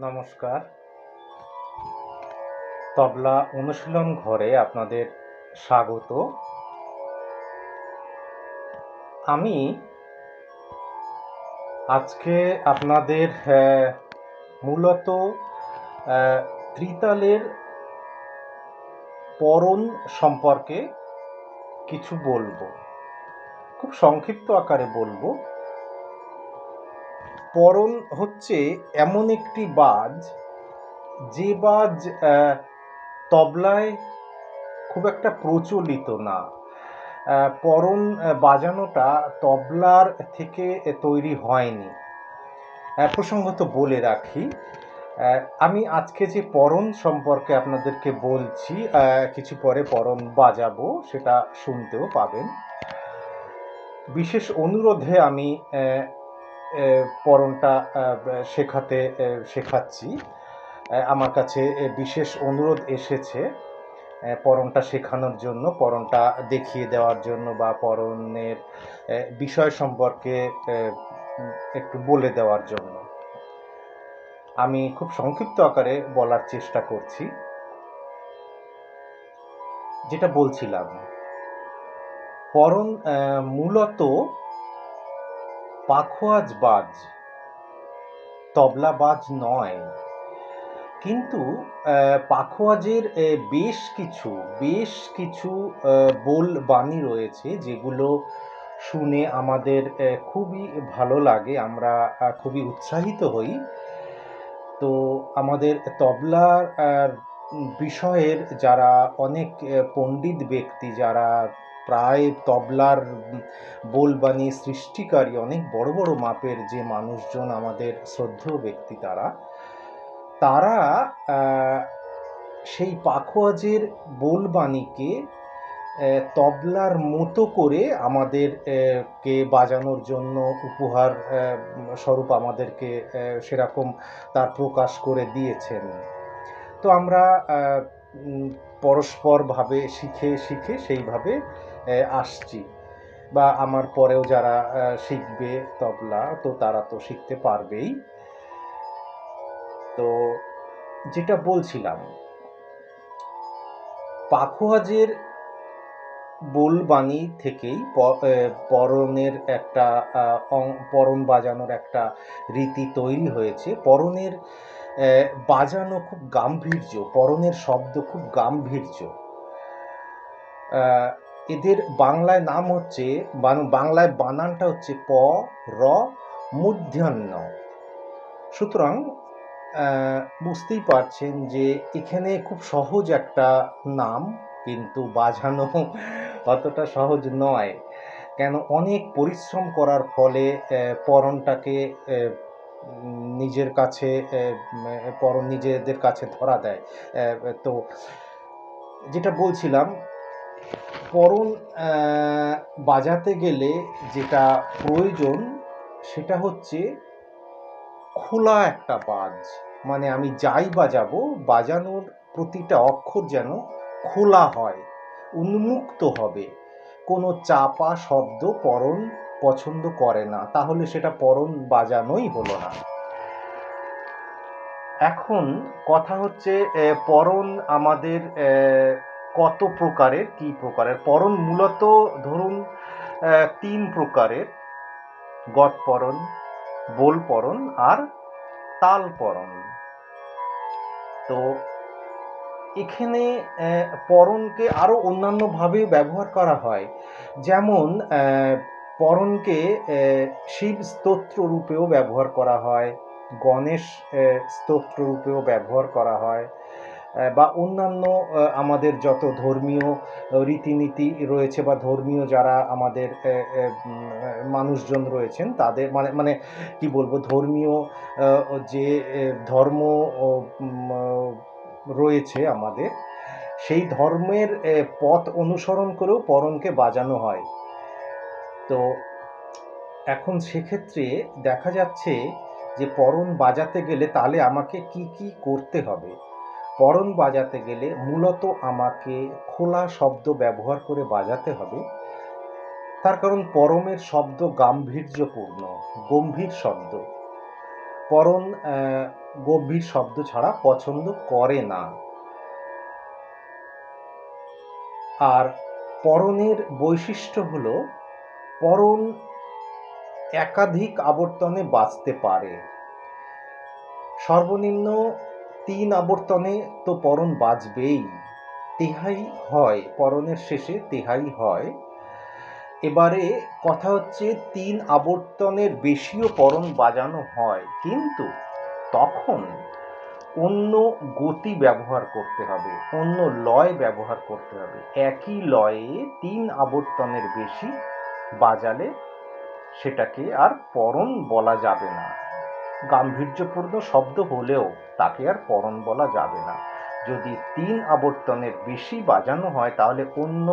নমস্কার। তবলা অনুশীলন ঘরে আপনাদের স্বাগত। আমি আজকে আপনাদের মূলত ত্রিতালের পরন সম্পর্কে কিছু বলবো। খুব সংক্ষিপ্ত আকারে বলবো। পরন হচ্ছে এমন একটি বাজ, যে বাজ তবলায় খুব একটা প্রচলিত না। পরন বাজানোটা তবলার থেকে তৈরি হয়নি। প্রসঙ্গত বলে রাখি, আমি আজকে যে পরন সম্পর্কে আপনাদেরকে বলছি, কিছু পরে পরন বাজাবো, সেটা শুনতেও পাবেন। বিশেষ অনুরোধে আমি পরনটা শেখাচ্ছি। আমার কাছে বিশেষ অনুরোধ এসেছে পরনটা শেখানোর জন্য, পরনটা দেখিয়ে দেওয়ার জন্য, বা পরনের বিষয় সম্পর্কে একটু বলে দেওয়ার জন্য। আমি খুব সংক্ষিপ্ত আকারে বলার চেষ্টা করছি। যেটা বলছিলাম, পরন মূলত পাখোয়াজ বাজ, তবলা বাজ নয়। কিন্তু পাখোয়াজের বেশ কিছু বোল বাণী রয়েছে, যেগুলো শুনে আমাদের খুবই ভালো লাগে, আমরা খুবই উৎসাহিত হই। তো আমাদের তবলার বিষয়ের যারা অনেক পণ্ডিত ব্যক্তি, যারা প্রায় তবলার বোলবাণী সৃষ্টিকারী অনেক বড় বড় মাপের যে মানুষজন, আমাদের শ্রদ্ধেয় ব্যক্তি, তারা সেই পাখোয়াজের বোলবাণীকে তবলার মতো করে আমাদের কে বাজানোর জন্য উপহার স্বরূপ আমাদেরকে সেরকম তার প্রকাশ করে দিয়েছেন। তো আমরা পরস্পরভাবে শিখে সেইভাবে আসছি, বা আমার পরেও যারা শিখবে তবলা, তো তারা তো শিখতে পারবেই। তো যেটা বলছিলাম, পাখোয়াজের বোলবাণী থেকেই পরনের একটা পরন বাজানোর একটা রীতি তৈরি হয়েছে। পরনের বাজানো খুব গাম্ভীর্য, পরনের শব্দ খুব গাম্ভীর্য। এদের বাংলায় নাম হচ্ছে, বাংলায় বানানটা হচ্ছে প র মূর্ধন্য। সুতরাং বুঝতেই পারছেন যে এখানে খুব সহজ একটা নাম, কিন্তু বাজানো অতটা সহজ নয়। কেন, অনেক পরিশ্রম করার ফলে পরনটাকে নিজেদের কাছে ধরা দেয়। তো যেটা বলছিলাম, পরন বাজাতে গেলে যেটা প্রয়োজন, সেটা হচ্ছে খোলা একটা বাজ। মানে আমি যাই বাজাবো, বাজানোর প্রতিটা অক্ষর যেন খোলা হয়, উন্মুক্ত হবে। কোনো চাপা শব্দ পরন পছন্দ করে না, তাহলে সেটা পরন বাজানোই হলো না। এখন কথা হচ্ছে, পরন আমাদের কত প্রকারের, কি প্রকারের পরন? মূলত ধরুন 3 প্রকারের: গত পরন, বোল পরন, আর তাল পরন। তো এখানে পরনকে আরও অন্যান্যভাবে ব্যবহার করা হয়। যেমন পরনকে শিব স্তোত্র রূপেও ব্যবহার করা হয়, গণেশ স্তোত্র রূপেও ব্যবহার করা হয়, বা অন্যান্য আমাদের যত ধর্মীয় রীতিনীতি রয়েছে, বা ধর্মীয় যারা আমাদের মানুষজন রয়েছেন, তাদের মানে কি বলবো, ধর্মীয় যে ধর্ম রয়েছে আমাদের, সেই ধর্মের পথ অনুসরণ করেও পরনকে বাজানো হয়। তো এখন সেক্ষেত্রে দেখা যাচ্ছে যে পরন বাজাতে গেলে তাহলে আমাকে কি কি করতে হবে। পরন বাজাতে গেলে মূলত আমাকে খোলা শব্দ ব্যবহার করে বাজাতে হবে। তার কারণ পরনের শব্দ গাম্ভীর্যপূর্ণ, গম্ভীর শব্দ। পরন গম্ভীর শব্দ ছাড়া পছন্দ করে না। আর পরনের বৈশিষ্ট্য হলো পরন একাধিক আবর্তনে বাজতে পারে। সর্বনিম্ন 3 আবর্তনে তো পরন বাজবেই, তেহাই হয়, পরনের শেষে তেহাই হয়। এবারে কথা হচ্ছে 3 আবর্তনের বেশিও পরন বাজানো হয়, কিন্তু তখন অন্য গতি ব্যবহার করতে হবে, অন্য লয় ব্যবহার করতে হবে। একই লয়ে 3 আবর্তনের বেশি বাজালে সেটাকে আর পরন বলা যাবে না। গাম্ভীর্যপূর্ণ শব্দ হলেও তাকে আর পরন বলা যাবে না। যদি 3 আবর্তনের বেশি বাজানো হয় তাহলে অন্য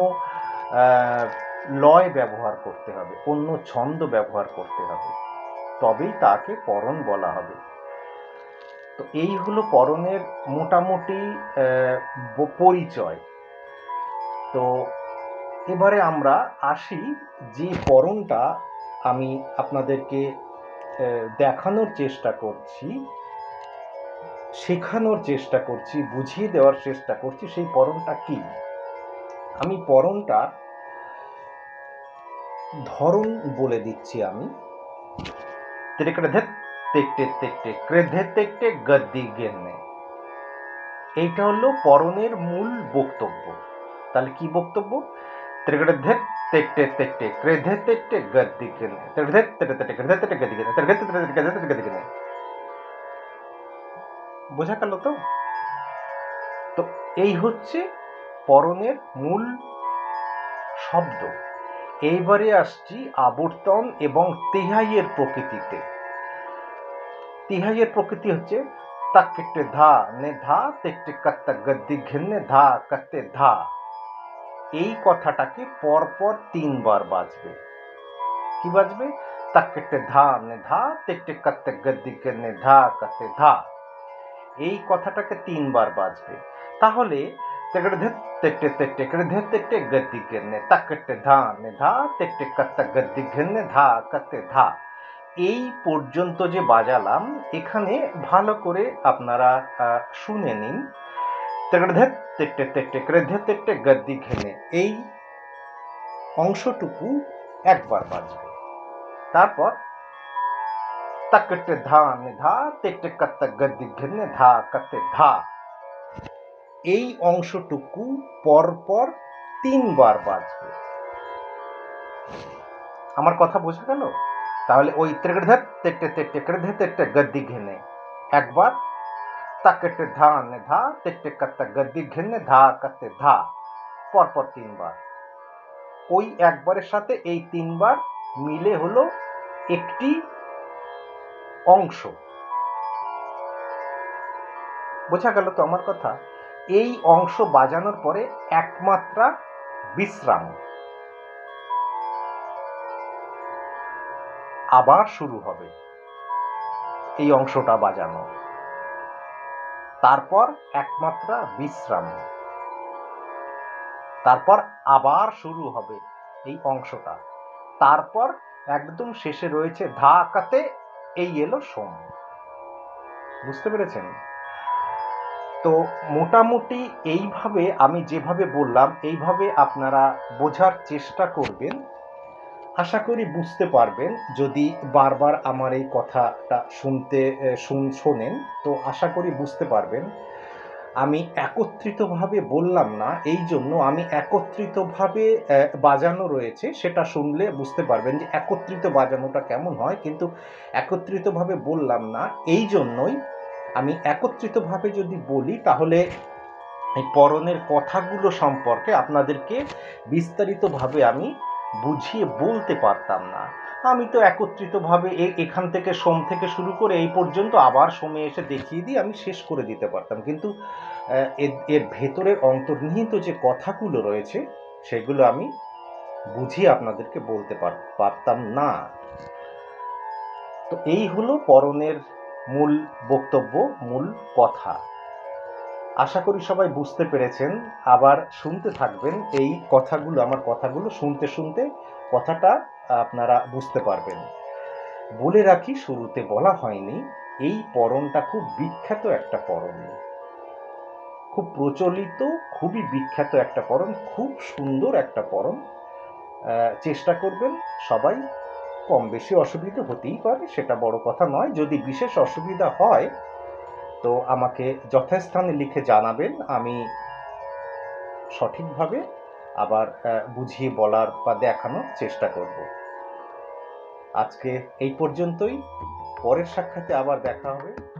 লয় ব্যবহার করতে হবে, অন্য ছন্দ ব্যবহার করতে হবে, তবেই তাকে পরন বলা হবে। তো এই হলো পরনের মোটামুটি পরিচয়। তো এবারে আমরা আসি যে পরনটা আমি আপনাদেরকে দেখানোর চেষ্টা করছি, শেখানোর চেষ্টা করছি, বুঝিয়ে দেওয়ার চেষ্টা করছি, সেই পরনটা কি। আমি পরনটার ধরন বলে দিচ্ছি। আমি এইটা হলো পরনের মূল বক্তব্য। তাহলে কি বক্তব্য? বোঝা গেল তো? তো এই হচ্ছে পরনের মূল শব্দ। এইবারে আসছি আবর্তন এবং তেহাইয়ের প্রকৃতিতে। তেহাইয়ের প্রকৃতি হচ্ছে তাকেটে ধা নে ধা তেকটে কাত্তা গদ্দি ঘেন্নে ধা কাত্তে ধা। এই কথাটাকে পরপর 3 বার বাজবে। কি বাজবে? তাকেটে ধা নে ধা তেকটে কাত্তে গদ্দি ঘেন্নে ধা কাত্তে ধা। এই কথাটাকে 3 বার বাজবে। তাহলে এই পর্যন্ত যে বাজালাম, এখানে ভালো করে আপনারা শুনে নিন। এই অংশটুকু একবার বাজবে। তারপর তাকটে ধা নে ধা তেকটে কাত্তা গদ্দি ঘেন্নে ধা কাত্তে ধা। এই অংশটুকু পরপর 3 বার বাজবে। আমার কথা বোঝা গেল? তাহলে ওই গদ্দি ঘেনে একবার, তাকেটে ধা নে ধা তেকটে কাত্তা গদ্দি ঘেনে ধা কাত্তে ধা, পরপর 3 বার। ওই একবারের সাথে এই 3 বার মিলে হলো একটি অংশ। বোঝা গেল তো আমার কথা? এই অংশ বাজানোর পরে একমাত্রা বিশ্রাম, আবার শুরু হবে এই অংশটা বাজানো। তারপর একমাত্রা বিশ্রাম, তারপর আবার শুরু হবে এই অংশটা। তারপর একদম শেষে রয়েছে ধা কাতে, এই এলো সোম। বুঝতে পেরেছেন? তো মোটামুটি এইভাবে আমি যেভাবে বললাম এইভাবে আপনারা বোঝার চেষ্টা করবেন। আশা করি বুঝতে পারবেন। যদি বারবার আমার এই কথাটা শোনেন তো আশা করি বুঝতে পারবেন। আমি একত্রিতভাবে বললাম না, এই জন্য আমি একত্রিতভাবে বাজানো রয়েছে, সেটা শুনলে বুঝতে পারবেন যে একত্রিত বাজানোটা কেমন হয়। কিন্তু একত্রিতভাবে বললাম না, এই জন্যই আমি একত্রিতভাবে যদি বলি তাহলে এই পরনের কথাগুলো সম্পর্কে আপনাদেরকে বিস্তারিতভাবে আমি বুঝিয়ে বলতে পারতাম না। আমি তো একত্রিতভাবে এখান থেকে সোম থেকে শুরু করে এই পর্যন্ত আবার সোমে এসে দেখিয়ে দিয়ে আমি শেষ করে দিতে পারতাম, কিন্তু এর ভেতরের অন্তর্নিহিত যে কথাগুলো রয়েছে সেগুলো আমি বুঝিয়ে আপনাদেরকে বলতে পারতাম না। তো এই হলো পরনের মূল বক্তব্য, মূল কথা। আশা করি সবাই বুঝতে পেরেছেন। আবার শুনতে থাকবেন এই কথাগুলো, আমার কথাগুলো শুনতে শুনতে কথাটা আপনারা বুঝতে পারবেন। বলে রাখি, শুরুতে বলা হয়নি, এই পরনটা খুব বিখ্যাত একটা পরন, খুব প্রচলিত, খুবই বিখ্যাত একটা পরন, খুব সুন্দর একটা পরন। চেষ্টা করবেন সবাই। কম বেশি অসুবিধা হতেই পারে, সেটা বড় কথা নয়। যদি বিশেষ অসুবিধা হয় তো আমাকে যথাস্থানে লিখে জানাবেন, আমি সঠিকভাবে আবার বুঝিয়ে বলার বা দেখানোর চেষ্টা করব। আজকে এই পর্যন্তই। পরের সাক্ষাতে আবার দেখা হবে।